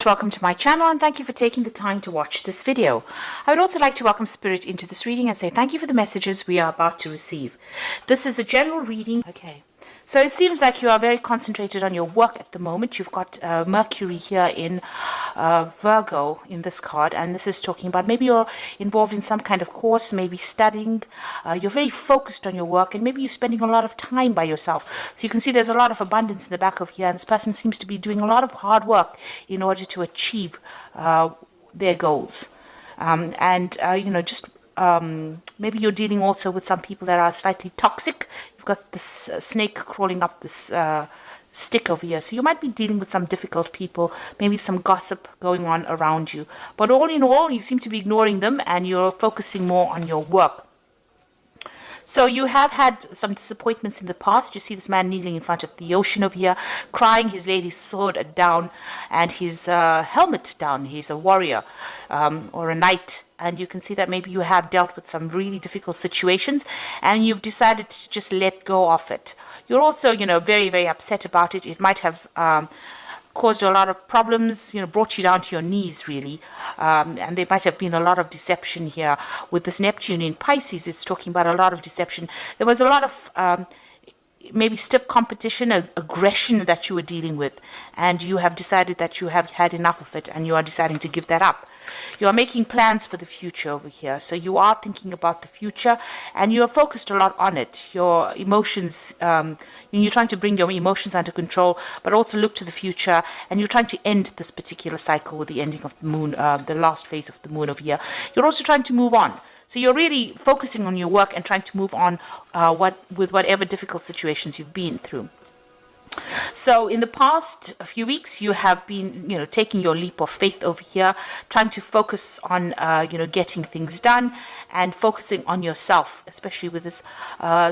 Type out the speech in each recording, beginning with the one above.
Welcome to my channel and thank you for taking the time to watch this video. I would also like to welcome Spirit into this reading and say thank you for the messages we are about to receive. This is a general reading. Okay. So it seems like you are very concentrated on your work at the moment. You've got Mercury here in Virgo in this card, and this is talking about maybe you're involved in some kind of course, maybe studying. You're very focused on your work, and maybe you're spending a lot of time by yourself. So you can see there's a lot of abundance in the back of here, and this person seems to be doing a lot of hard work in order to achieve their goals. Maybe you're dealing also with some people that are slightly toxic. You've got this snake crawling up this stick over here. So you might be dealing with some difficult people, maybe some gossip going on around you. But all in all, you seem to be ignoring them and you're focusing more on your work. So you have had some disappointments in the past. You see this man kneeling in front of the ocean over here, crying, his lady's sword down and his helmet down. He's a warrior or a knight. And you can see that maybe you have dealt with some really difficult situations and you've decided to just let go of it. You're also, very, very upset about it. It might have caused a lot of problems, brought you down to your knees, really. And there might have been a lot of deception here. With this Neptune in Pisces, it's talking about a lot of deception. There was a lot of maybe stiff competition, aggression that you were dealing with. And you have decided that you have had enough of it and you are deciding to give that up. You are making plans for the future over here. So you are thinking about the future and you are focused a lot on it. Your emotions, you're trying to bring your emotions under control, but also look to the future. And you're trying to end this particular cycle with the ending of the moon, the last phase of the moon over here. You're also trying to move on. So you're really focusing on your work and trying to move on with whatever difficult situations you've been through. So in the past few weeks, you have been, taking your leap of faith over here, trying to focus on, getting things done and focusing on yourself, especially with this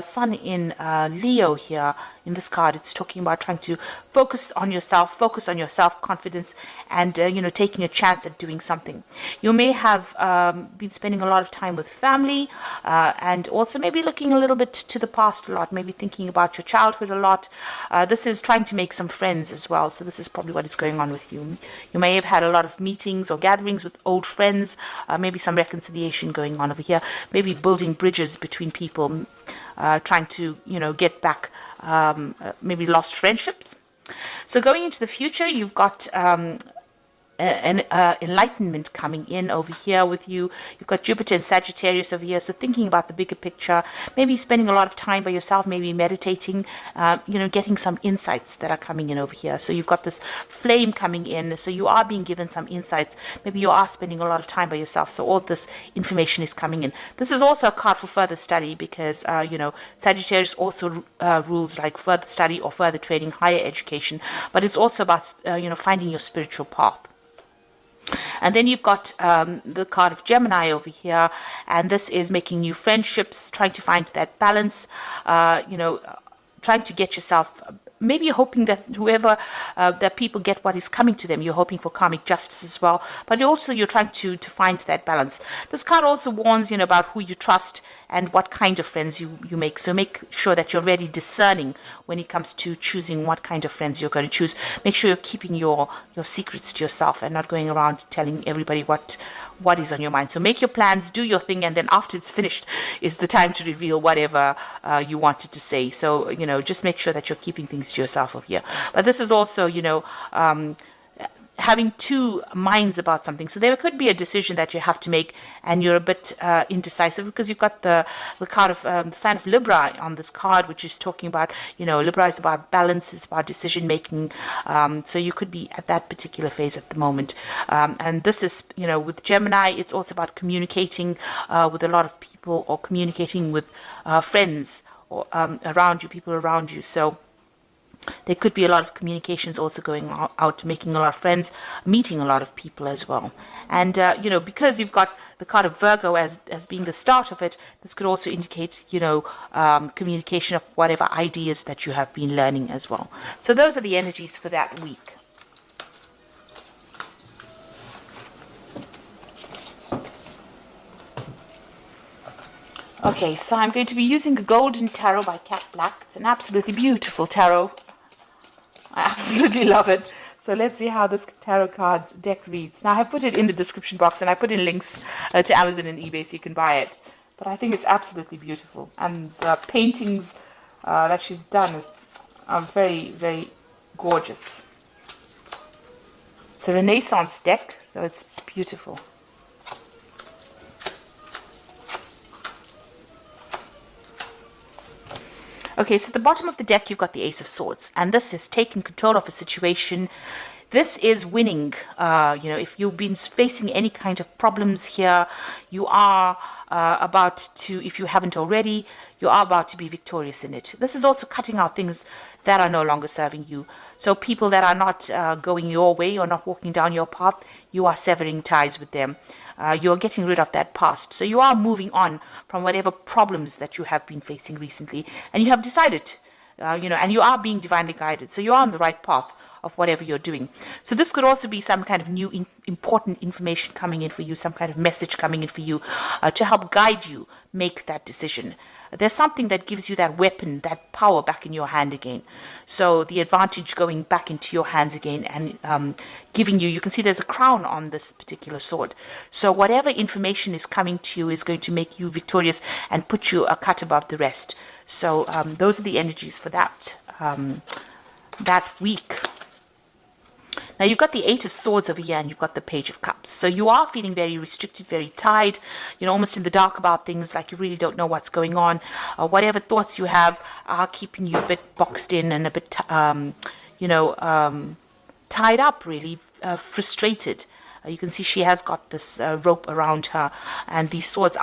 sun in Leo here in this card. It's talking about trying to focus on your self-confidence and, taking a chance at doing something. You may have been spending a lot of time with family and also maybe looking a little bit to the past a lot, maybe thinking about your childhood a lot. This is trying to make some friends as well. So this is probably what is going on with you. You may have had a lot of meetings or gatherings with old friends, maybe some reconciliation going on over here, maybe building bridges between people, trying to, get back maybe lost friendships. So going into the future, you've got an enlightenment coming in over here with you. You've got Jupiter and Sagittarius over here, so thinking about the bigger picture, maybe spending a lot of time by yourself, maybe meditating, getting some insights that are coming in over here. So you've got this flame coming in, so you are being given some insights. Maybe you are spending a lot of time by yourself, so all this information is coming in. This is also a card for further study because, Sagittarius also rules like further study or further training, higher education, but it's also about, finding your spiritual path. And then you've got the card of Gemini over here, and this is making new friendships, trying to find that balance, trying to get yourself, maybe you're hoping that that people get what is coming to them. You're hoping for karmic justice as well, but you're trying to find that balance. This card also warns, about who you trust and what kind of friends you make. So make sure that you're very discerning when it comes to choosing what kind of friends you're going to choose. Make sure you're keeping your secrets to yourself and not going around telling everybody what is on your mind. So make your plans, do your thing, and then after it's finished is the time to reveal whatever you wanted to say. So, just make sure that you're keeping things to yourself over here. But this is also, having two minds about something. So there could be a decision that you have to make and you're a bit indecisive because you've got the card of the sign of Libra on this card, which is talking about, Libra is about balance, it's about decision making. So you could be at that particular phase at the moment. And this is, with Gemini, it's also about communicating with a lot of people or communicating with friends or around you, people around you. So there could be a lot of communications also going out, making a lot of friends, meeting a lot of people as well. And, because you've got the card of Virgo as being the start of it, this could also indicate, communication of whatever ideas that you have been learning as well. So those are the energies for that week. Okay, so I'm going to be using the Golden Tarot by Cat Black. It's an absolutely beautiful tarot. I absolutely love it. So let's see how this tarot card deck reads. Now, I have put it in the description box, and I put in links to Amazon and eBay so you can buy it. But I think it's absolutely beautiful. And the paintings that she's done are very, very gorgeous. It's a Renaissance deck, so it's beautiful. Okay, so at the bottom of the deck, you've got the Ace of Swords, and this is taking control of a situation. This is winning. If you've been facing any kind of problems here, you are about to, if you haven't already, you are about to be victorious in it. This is also cutting out things that are no longer serving you. So people that are not going your way or not walking down your path, you are severing ties with them. You're getting rid of that past. So you are moving on from whatever problems that you have been facing recently. And you have decided, and you are being divinely guided. So you are on the right path of whatever you're doing. So this could also be some kind of new important information coming in for you, some kind of message coming in for you to help guide you make that decision. There's something that gives you that weapon, that power back in your hand again. So the advantage going back into your hands again and giving you can see there's a crown on this particular sword. So whatever information is coming to you is going to make you victorious and put you a cut above the rest. So those are the energies for that week. Now you've got the Eight of Swords over here and you've got the Page of Cups. So you are feeling very restricted, very tied, almost in the dark about things, like you really don't know what's going on. Whatever thoughts you have are keeping you a bit boxed in and a bit, tied up, really, frustrated. You can see she has got this rope around her, and these swords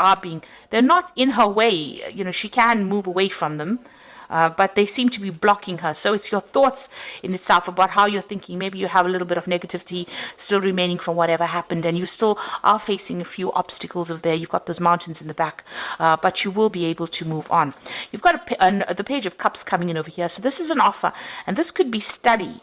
they're not in her way. She can move away from them. But they seem to be blocking her. So it's your thoughts in itself about how you're thinking. Maybe you have a little bit of negativity still remaining from whatever happened, and you still are facing a few obstacles over there. You've got those mountains in the back, but you will be able to move on. You've got the Page of Cups coming in over here. So this is an offer, and this could be study.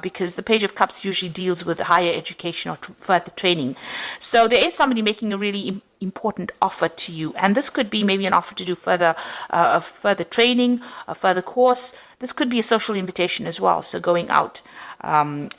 Because the Page of Cups usually deals with higher education or further training. So there is somebody making a really important offer to you, and this could be maybe an offer to do further training, a further course. This could be a social invitation as well, so going out. And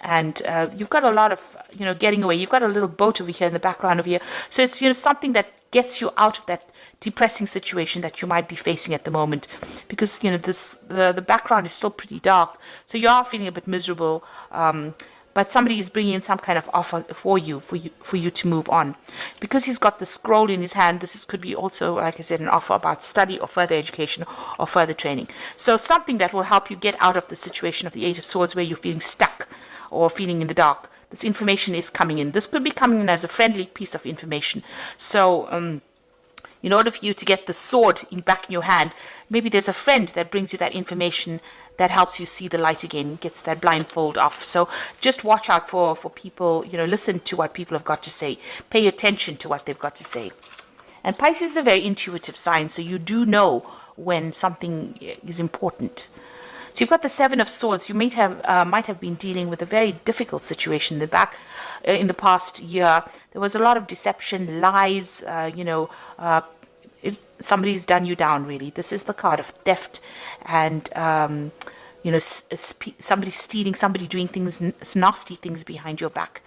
you've got a lot of, getting away. You've got a little boat over here in the background over here. So it's, something that gets you out of that depressing situation that you might be facing at the moment, because the background is still pretty dark, so you are feeling a bit miserable, but somebody is bringing in some kind of offer for you to move on. Because he's got the scroll in his hand, could be also, like I said, an offer about study or further education or further training. So something that will help you get out of the situation of the Eight of Swords where you're feeling stuck or feeling in the dark. This information is coming in. This could be coming in as a friendly piece of information. So in order for you to get the sword back in your hand, maybe there's a friend that brings you that information that helps you see the light again, gets that blindfold off. So just watch out for people, listen to what people have got to say. Pay attention to what they've got to say. And Pisces is a very intuitive sign, so you do know when something is important. So you've got the Seven of Swords. You might have been dealing with a very difficult situation in the past year. There was a lot of deception, lies, somebody's done you down, really. This is the card of theft and somebody stealing, somebody doing nasty things behind your back.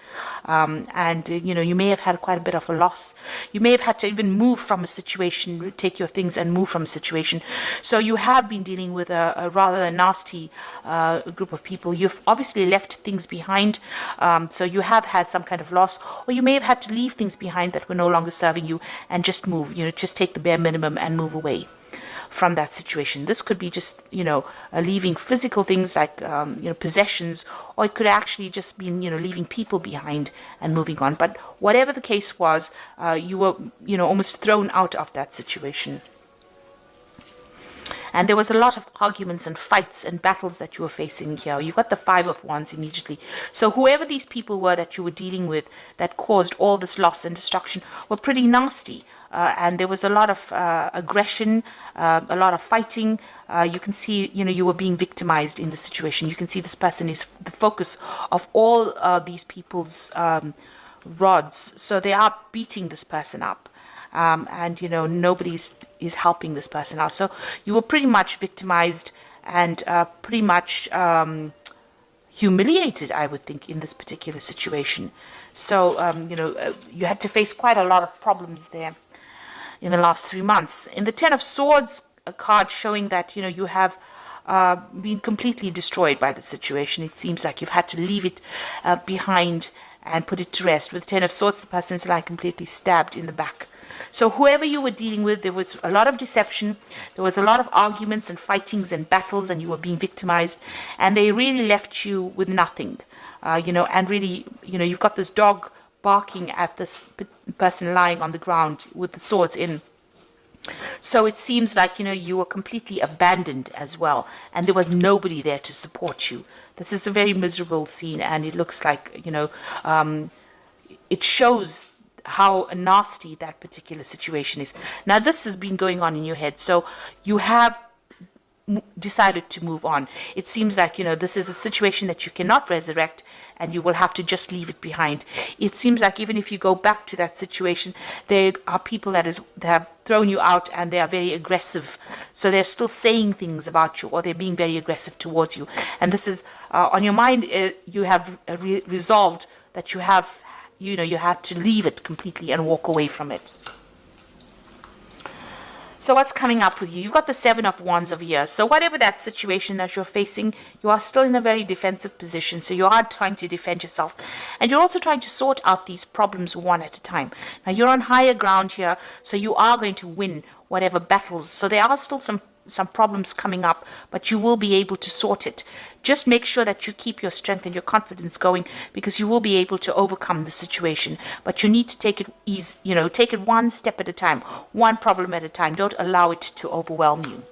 You may have had quite a bit of a loss. You may have had to even move from a situation, take your things and move from a situation. So you have been dealing with a rather nasty group of people. You've obviously left things behind. So you have had some kind of loss, or you may have had to leave things behind that were no longer serving you and just move, just take the bare minimum and move away from that situation. This could be just, leaving physical things like, possessions, or it could actually just be, leaving people behind and moving on. But whatever the case was, you were, almost thrown out of that situation. And there was a lot of arguments and fights and battles that you were facing here. You've got the Five of Wands immediately. So whoever these people were that you were dealing with that caused all this loss and destruction were pretty nasty. And there was a lot of aggression, a lot of fighting. You can see, you were being victimized in the situation. You can see this person is the focus of all these people's rods. So they are beating this person up. And nobody is helping this person out. So you were pretty much victimized and pretty much humiliated, I would think, in this particular situation. So, you had to face quite a lot of problems there in the last 3 months. In the Ten of Swords, a card showing that, you have been completely destroyed by the situation. It seems like you've had to leave it behind and put it to rest. With the Ten of Swords, the person is like completely stabbed in the back. So whoever you were dealing with, there was a lot of deception, there was a lot of arguments and fightings and battles, and you were being victimized, and they really left you with nothing, and really, you've got this dog barking at this person lying on the ground with the swords in. So it seems like, you were completely abandoned as well, and there was nobody there to support you. This is a very miserable scene, and it looks like, it shows how nasty that particular situation is. Now, this has been going on in your head, so you have decided to move on. It sees like, this is a situation that you cannot resurrect, and you will have to just leave it behind. It seems like even if you go back to that situation, there are people that have thrown you out, and they are very aggressive. So they're still saying things about you, or they're being very aggressive towards you. And this is on your mind. You have resolved that you have, you had to leave it completely and walk away from it. So what's coming up with you? You've got the Seven of Wands over here. So whatever that situation that you're facing, you are still in a very defensive position. So you are trying to defend yourself. And you're also trying to sort out these problems one at a time. Now, you're on higher ground here, so you are going to win whatever battles. So there are still some problems coming up, but you will be able to sort it. Just make sure that you keep your strength and your confidence going, because you will be able to overcome the situation. But you need to take it easy, take it one step at a time, one problem at a time. Don't allow it to overwhelm you.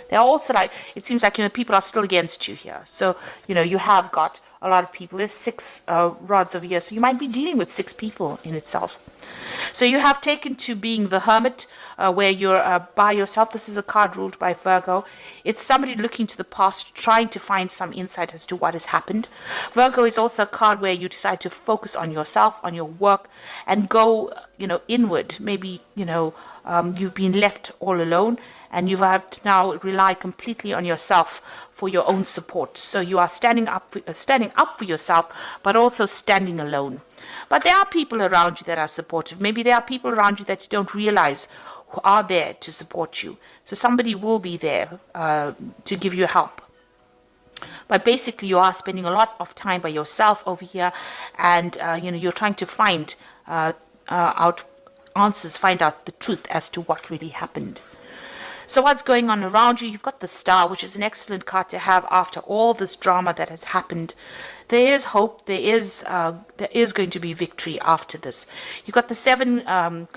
There are also, it seems like, people are still against you here. So, you have got a lot of people. There's 6 rods over here, so you might be dealing with 6 people in itself. So you have taken to being the hermit, where you're by yourself. This is a card ruled by Virgo. It's somebody looking to the past, trying to find some insight as to what has happened. Virgo is also a card where you decide to focus on yourself, on your work, and go, inward. Maybe, you've been left all alone, and you have to now rely completely on yourself for your own support. So you are standing up for yourself, but also standing alone. But there are people around you that are supportive. Maybe there are people around you that you don't realize who are there to support you. So somebody will be there to give you help. But basically, you are spending a lot of time by yourself over here, and you're trying to find out answers, find out the truth as to what really happened. So what's going on around you? You've got the Star, which is an excellent card to have after all this drama that has happened. There is hope. There is going to be victory after this. You've got the 7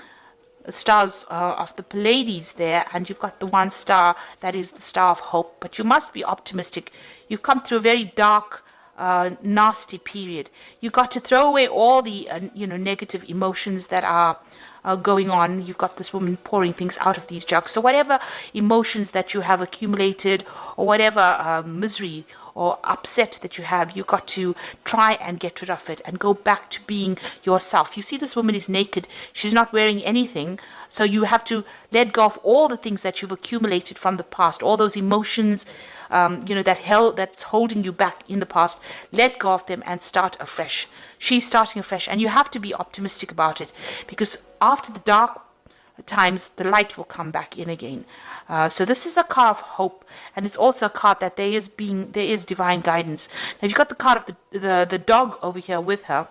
stars of the Pleiades there, and you've got the 1 star that is the star of hope. But you must be optimistic. You've come through a very dark, nasty period. You've got to throw away all the negative emotions that are going on. You've got this woman pouring things out of these jugs. So whatever emotions that you have accumulated, or whatever misery or upset that you have, you've got to try and get rid of it and go back to being yourself. You see, this woman is naked. She's not wearing anything. So you have to let go of all the things that you've accumulated from the past, all those emotions, that's holding you back in the past. Let go of them and start afresh. She's starting afresh, and you have to be optimistic about it, because after the dark times, the light will come back in again. So this is a card of hope, and it's also a card that there is divine guidance. Now, you've got the card of the dog over here with her,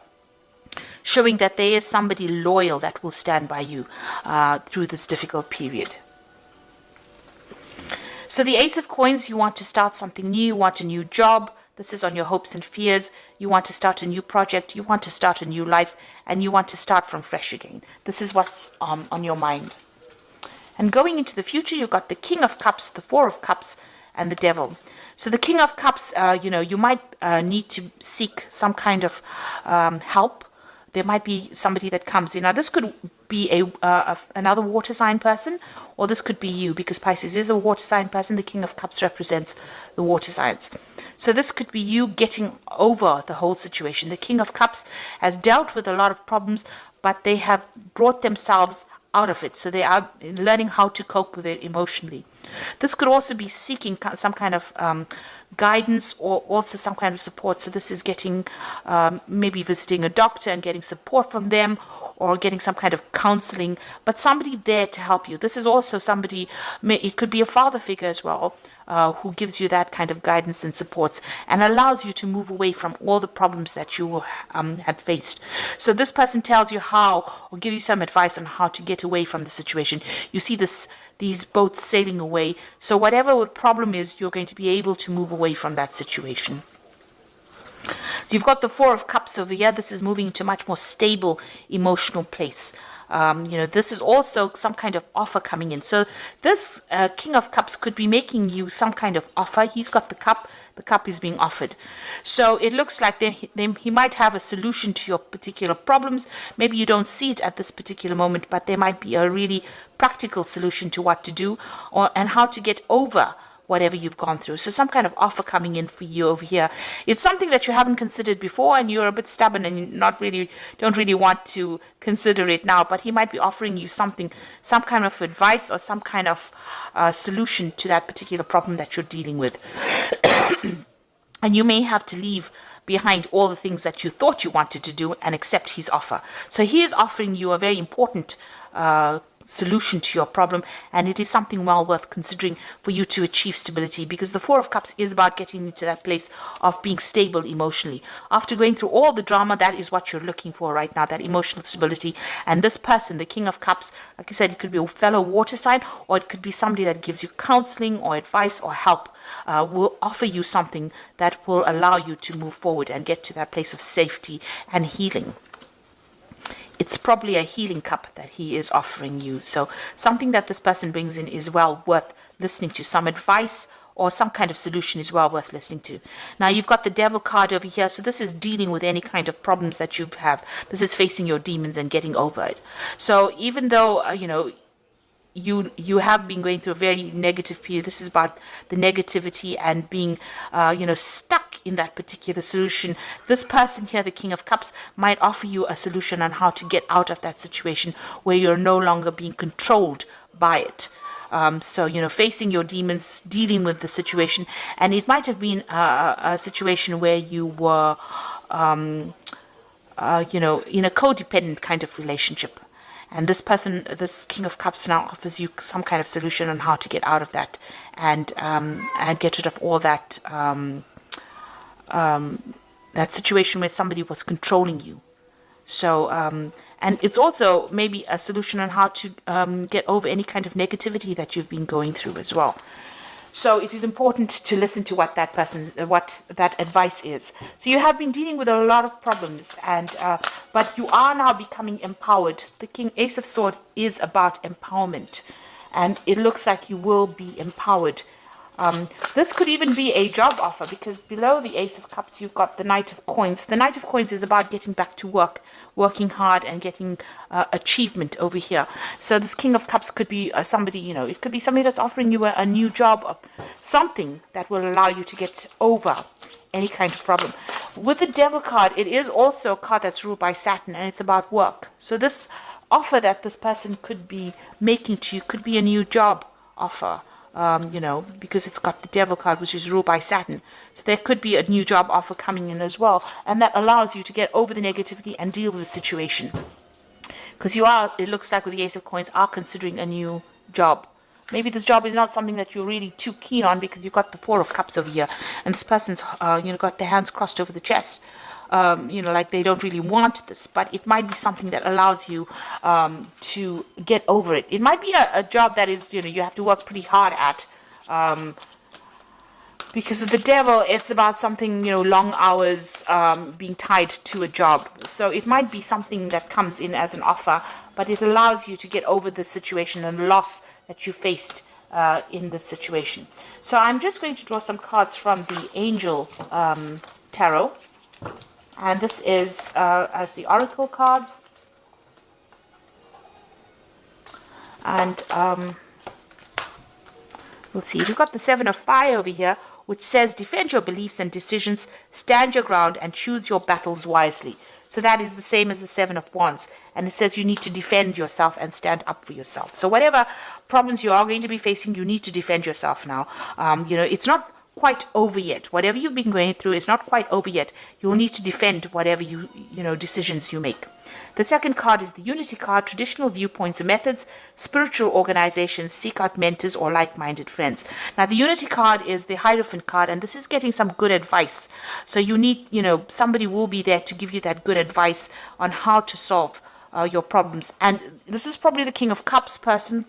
showing that there is somebody loyal that will stand by you through this difficult period. So the Ace of Coins, you want to start something new, you want a new job. This is on your hopes and fears. You want to start a new project, you want to start a new life, and you want to start from fresh again. This is what's on your mind. And going into the future, you've got the King of Cups, the 4 of Cups, and the Devil. So the King of Cups, you might need to seek some kind of help. There might be somebody that comes in. Now, this could be another water sign person, or this could be you, because Pisces is a water sign person. The King of Cups represents the water signs. So this could be you getting over the whole situation. The King of Cups has dealt with a lot of problems, but they have brought themselves out of it. So they are learning how to cope with it emotionally. This could also be seeking some kind of guidance or also some kind of support. So this is getting, maybe visiting a doctor and getting support from them, or getting some kind of counseling, but somebody there to help you. This is also somebody, it could be a father figure as well, who gives you that kind of guidance and supports and allows you to move away from all the problems that you had faced. So this person tells you how, or give you some advice on how to get away from the situation. You see these boats sailing away. So whatever the problem is, you're going to be able to move away from that situation. So you've got the Four of Cups over here. This is moving to a much more stable emotional place. This is also some kind of offer coming in. So this King of Cups could be making you some kind of offer. He's got the cup is being offered. So it looks like he might have a solution to your particular problems. Maybe you don't see it at this particular moment, but there might be a really practical solution to what to do and how to get over whatever you've gone through. So some kind of offer coming in for you over here. It's something that you haven't considered before, and you're a bit stubborn and don't really want to consider it now, but he might be offering you something, some kind of advice or some kind of solution to that particular problem that you're dealing with. And you may have to leave behind all the things that you thought you wanted to do and accept his offer. So he is offering you a very important solution to your problem, and it is something well worth considering for you to achieve stability, because the Four of Cups is about getting into that place of being stable emotionally. After going through all the drama, that is what you're looking for right now, that emotional stability. And this person, the King of Cups, like I said, it could be a fellow water sign, or it could be somebody that gives you counseling or advice or help, will offer you something that will allow you to move forward and get to that place of safety and healing. It's probably a healing cup that he is offering you. So something that this person brings in is well worth listening to. Some advice or some kind of solution is well worth listening to. Now you've got the Devil card over here. So this is dealing with any kind of problems that you have. This is facing your demons and getting over it. So even though, you have been going through a very negative period. This is about the negativity and being, stuck in that particular solution. This person here, the King of Cups, might offer you a solution on how to get out of that situation where you're no longer being controlled by it. Facing your demons, dealing with the situation. And it might have been a situation where you were, in a codependent kind of relationship. And this person, this King of Cups, now offers you some kind of solution on how to get out of that and get rid of all that that situation where somebody was controlling you. So, and it's also maybe a solution on how to get over any kind of negativity that you've been going through as well. So it is important to listen to what that advice is. So you have been dealing with a lot of problems, but you are now becoming empowered. The Ace of Swords is about empowerment, and it looks like you will be empowered. This could even be a job offer, because below the Ace of Cups you've got the Knight of Coins. The Knight of Coins is about getting back to work, working hard and getting achievement over here. So this King of Cups could be somebody, it could be somebody that's offering you a new job, or something that will allow you to get over any kind of problem. With the Devil card, it is also a card that's ruled by Saturn, and it's about work. So this offer that this person could be making to you could be a new job offer. Because it's got the Devil card, which is ruled by Saturn. So there could be a new job offer coming in as well. And that allows you to get over the negativity and deal with the situation. Because it looks like with the Ace of Coins, are considering a new job. Maybe this job is not something that you're really too keen on, because you've got the Four of Cups over here. And this person's, got their hands crossed over the chest. Like they don't really want this, but it might be something that allows you to get over it. It might be a job that is, you have to work pretty hard at, because with the Devil, it's about something, long hours, being tied to a job. So it might be something that comes in as an offer, but it allows you to get over the situation and loss that you faced in this situation. So I'm just going to draw some cards from the Angel Tarot. And this is as the Oracle cards. And we'll see. We've got the Seven of Fire over here, which says, defend your beliefs and decisions, stand your ground, and choose your battles wisely. So that is the same as the Seven of Wands. And it says you need to defend yourself and stand up for yourself. So whatever problems you are going to be facing, you need to defend yourself now. It's not quite over yet. Whatever you've been going through is not quite over yet. You'll need to defend whatever decisions you make. The second card is the Unity card, traditional viewpoints or methods, spiritual organizations, seek out mentors or like-minded friends. Now, the Unity card is the Hierophant card, and this is getting some good advice. So you need, somebody will be there to give you that good advice on how to solve your problems. And this is probably the King of Cups person,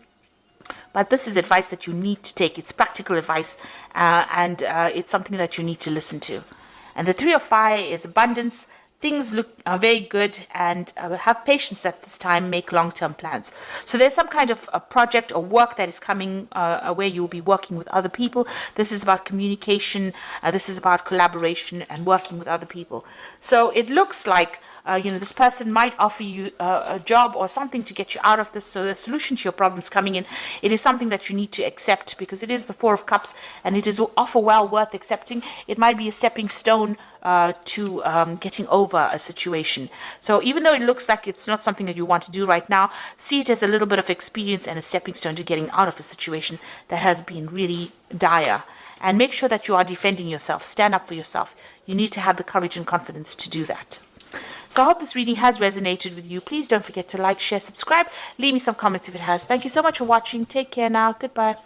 but this is advice that you need to take. It's practical advice, and it's something that you need to listen to. And the Three of Fire is abundance. Things look very good, and have patience at this time. Make long-term plans. So there's some kind of a project or work that is coming where you'll be working with other people. This is about communication. This is about collaboration and working with other people. So it looks like this person might offer you a job or something to get you out of this. So the solution to your problems coming in, it is something that you need to accept, because it is the Four of Cups, and it is offer well worth accepting. It might be a stepping stone to getting over a situation. So even though it looks like it's not something that you want to do right now, see it as a little bit of experience and a stepping stone to getting out of a situation that has been really dire. And make sure that you are defending yourself. Stand up for yourself. You need to have the courage and confidence to do that. So I hope this reading has resonated with you. Please don't forget to like, share, subscribe. Leave me some comments if it has. Thank you so much for watching. Take care now. Goodbye.